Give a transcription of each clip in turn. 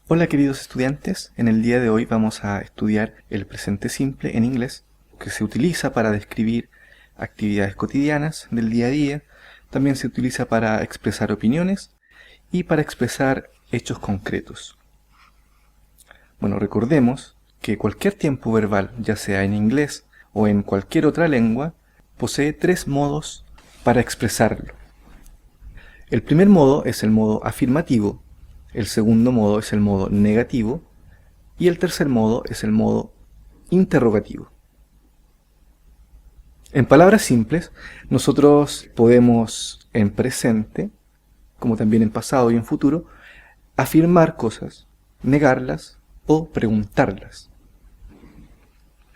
Hola queridos estudiantes, en el día de hoy vamos a estudiar el presente simple en inglés, que se utiliza para describir actividades cotidianas del día a día, también se utiliza para expresar opiniones y para expresar hechos concretos. Bueno, recordemos que cualquier tiempo verbal, ya sea en inglés o en cualquier otra lengua, posee tres modos para expresarlo. El primer modo es el modo afirmativo, el segundo modo es el modo negativo y el tercer modo es el modo interrogativo. En palabras simples, nosotros podemos en presente, como también en pasado y en futuro, afirmar cosas, negarlas o preguntarlas.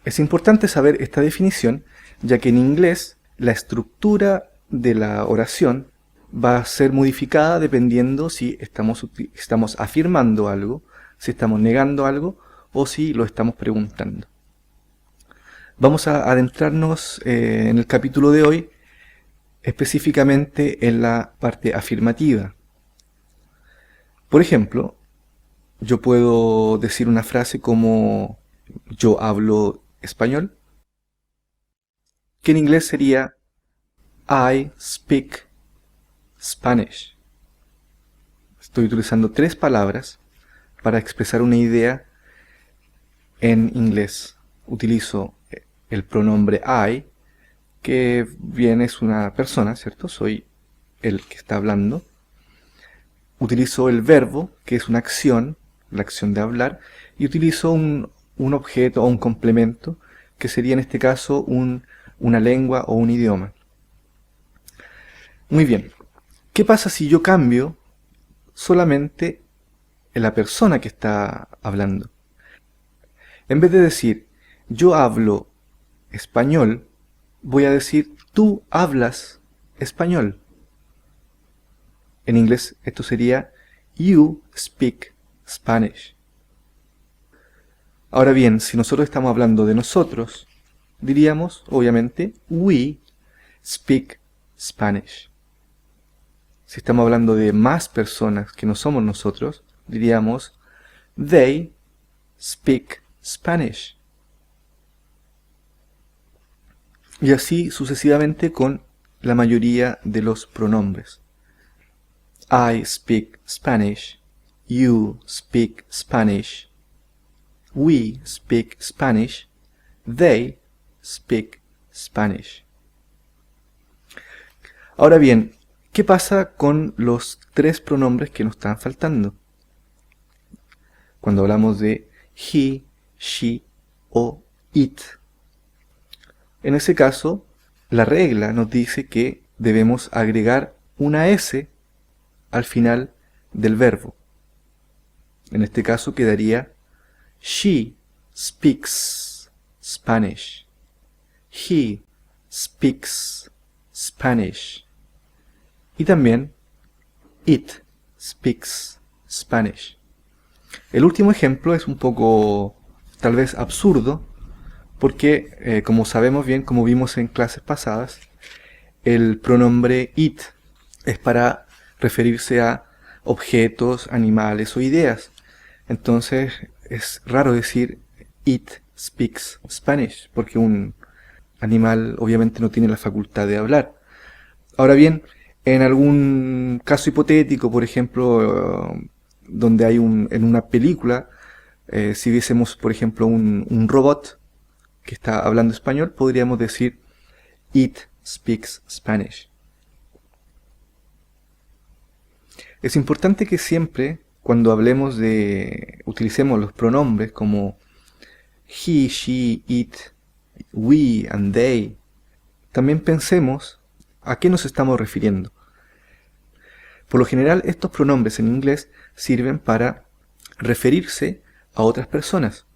Es importante saber esta definición, ya que en inglés la estructura de la oración va a ser modificada dependiendo si estamos afirmando algo, si estamos negando algo o si lo estamos preguntando. Vamos a adentrarnos en el capítulo de hoy específicamente en la parte afirmativa. Por ejemplo, yo puedo decir una frase como yo hablo español, que en inglés sería I speak Spanish. Estoy utilizando tres palabras para expresar una idea en inglés. Utilizo el pronombre I, que bien es una persona, ¿cierto? Soy el que está hablando. Utilizo el verbo, que es una acción, la acción de hablar, y utilizo un objeto o un complemento, que sería en este caso una lengua o un idioma. Muy bien. ¿Qué pasa si yo cambio solamente la persona que está hablando? En vez de decir yo hablo español, voy a decir tú hablas español. En inglés esto sería you speak Spanish. Ahora bien, si nosotros estamos hablando de nosotros, diríamos obviamente we speak Spanish. Si estamos hablando de más personas que no somos nosotros, diríamos they speak Spanish. Y así sucesivamente con la mayoría de los pronombres. I speak Spanish. You speak Spanish. We speak Spanish. They speak Spanish. Ahora bien, ¿qué pasa con los tres pronombres que nos están faltando? Cuando hablamos de he, she o it. En ese caso, la regla nos dice que debemos agregar una S al final del verbo. En este caso quedaría she speaks Spanish. He speaks Spanish. Y también it speaks Spanish. El último ejemplo es un poco tal vez absurdo porque como sabemos bien, como vimos en clases pasadas, el pronombre it es para referirse a objetos, animales o ideas. Entonces es raro decir it speaks Spanish porque un animal obviamente no tiene la facultad de hablar. Ahora bien, en algún caso hipotético, por ejemplo, donde hay en una película, si viésemos, por ejemplo, un robot que está hablando español, podríamos decir it speaks Spanish. Es importante que siempre, cuando hablemos utilicemos los pronombres como he, she, it, we and they, también pensemos a qué nos estamos refiriendo. Por lo general, estos pronombres en inglés sirven para referirse a otras personas.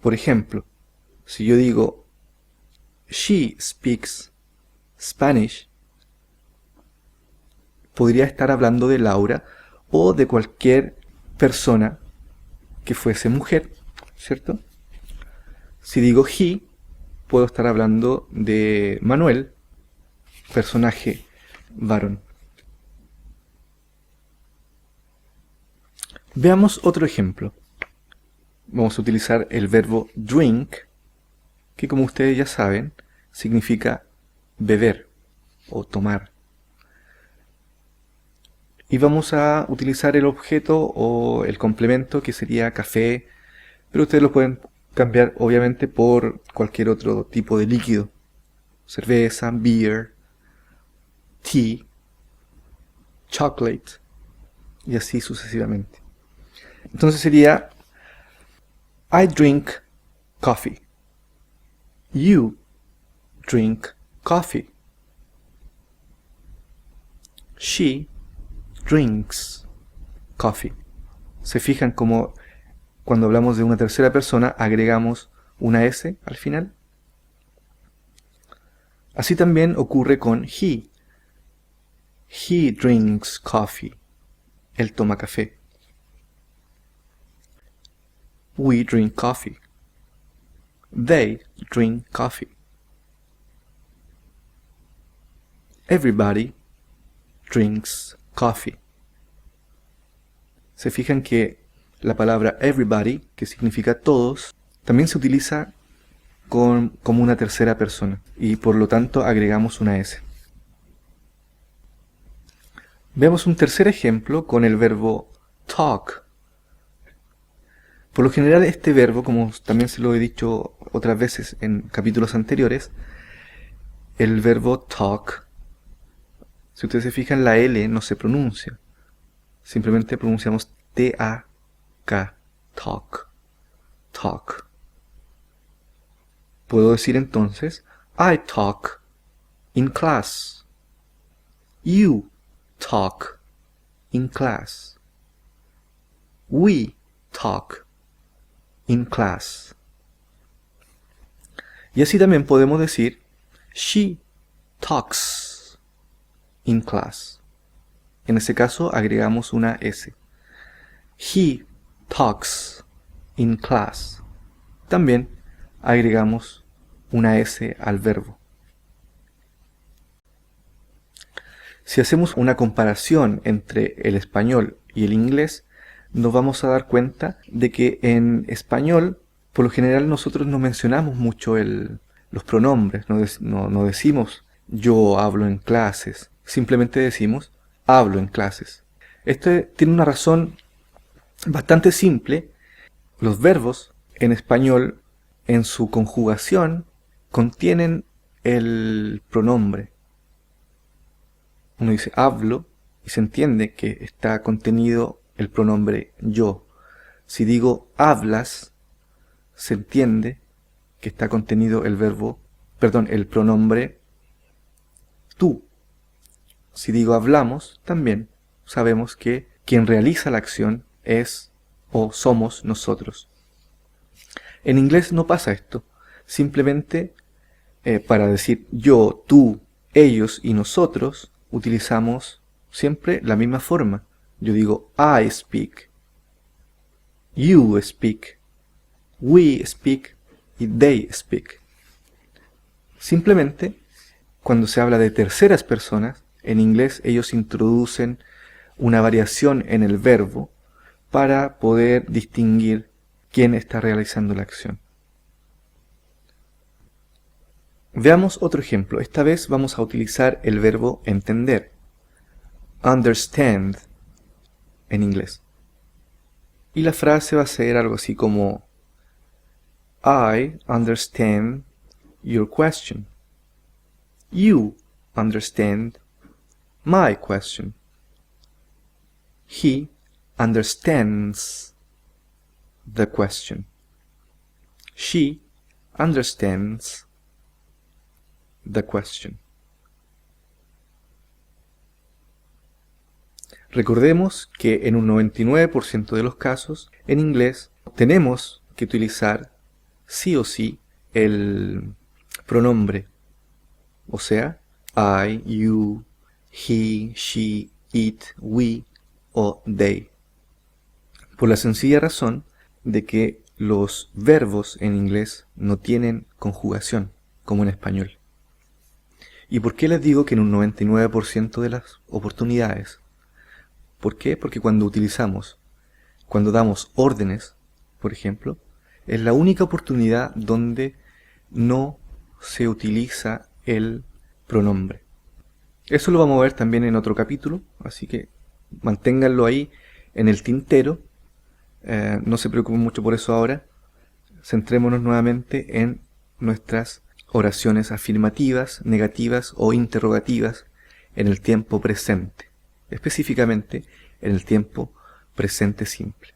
Por ejemplo, si yo digo she speaks Spanish, podría estar hablando de Laura o de cualquier persona que fuese mujer, ¿cierto? Si digo he, puedo estar hablando de Manuel, personaje varón. Veamos otro ejemplo. Vamos a utilizar el verbo drink, que como ustedes ya saben, significa beber o tomar. Y vamos a utilizar el objeto o el complemento que sería café, pero ustedes lo pueden cambiar obviamente por cualquier otro tipo de líquido. Cerveza, beer, tea, chocolate y así sucesivamente. Entonces sería I drink coffee. You drink coffee. She drinks coffee. ¿Se fijan cómo cuando hablamos de una tercera persona agregamos una S al final? Así también ocurre con he. He drinks coffee. Él toma café. We drink coffee. They drink coffee. Everybody drinks coffee. Se fijan que la palabra everybody, que significa todos, también se utiliza como una tercera persona y por lo tanto agregamos una S. Veamos un tercer ejemplo con el verbo talk. Por lo general este verbo, como también se lo he dicho otras veces en capítulos anteriores, el verbo talk, si ustedes se fijan, la L no se pronuncia. Simplemente pronunciamos T-A-K, talk, talk. Puedo decir entonces, I talk in class. You talk in class. We talk in class. Y así también podemos decir, she talks in class. En ese caso agregamos una S. He talks in class. También agregamos una S al verbo. Si hacemos una comparación entre el español y el inglés, nos vamos a dar cuenta de que en español, por lo general nosotros no mencionamos mucho los pronombres, no decimos yo hablo en clases, simplemente decimos hablo en clases. Esto tiene una razón bastante simple. Los verbos en español, en su conjugación, contienen el pronombre. Uno dice hablo y se entiende que está contenido el pronombre yo. Si digo hablas, se entiende que está contenido el pronombre tú. Si digo hablamos, también sabemos que quien realiza la acción es o somos nosotros. En inglés no pasa esto. Simplemente para decir yo, tú, ellos y nosotros, utilizamos siempre la misma forma. Yo digo I speak, you speak, we speak y they speak. Simplemente, cuando se habla de terceras personas, en inglés ellos introducen una variación en el verbo para poder distinguir quién está realizando la acción. Veamos otro ejemplo. Esta vez vamos a utilizar el verbo entender. Understand en inglés. Y la frase va a ser algo así como I understand your question. You understand my question. He understands the question. She understands the question. Recordemos que en un 99% de los casos, en inglés, tenemos que utilizar sí o sí el pronombre. O sea, I, you, he, she, it, we o they. Por la sencilla razón de que los verbos en inglés no tienen conjugación, como en español. ¿Y por qué les digo que en un 99% de las oportunidades? ¿Por qué? Porque cuando utilizamos cuando damos órdenes, por ejemplo, es la única oportunidad donde no se utiliza el pronombre. Eso lo vamos a ver también en otro capítulo, así que manténganlo ahí en el tintero. No se preocupen mucho por eso ahora. Centrémonos nuevamente en nuestras oraciones afirmativas, negativas o interrogativas en el tiempo presente, específicamente en el tiempo presente simple.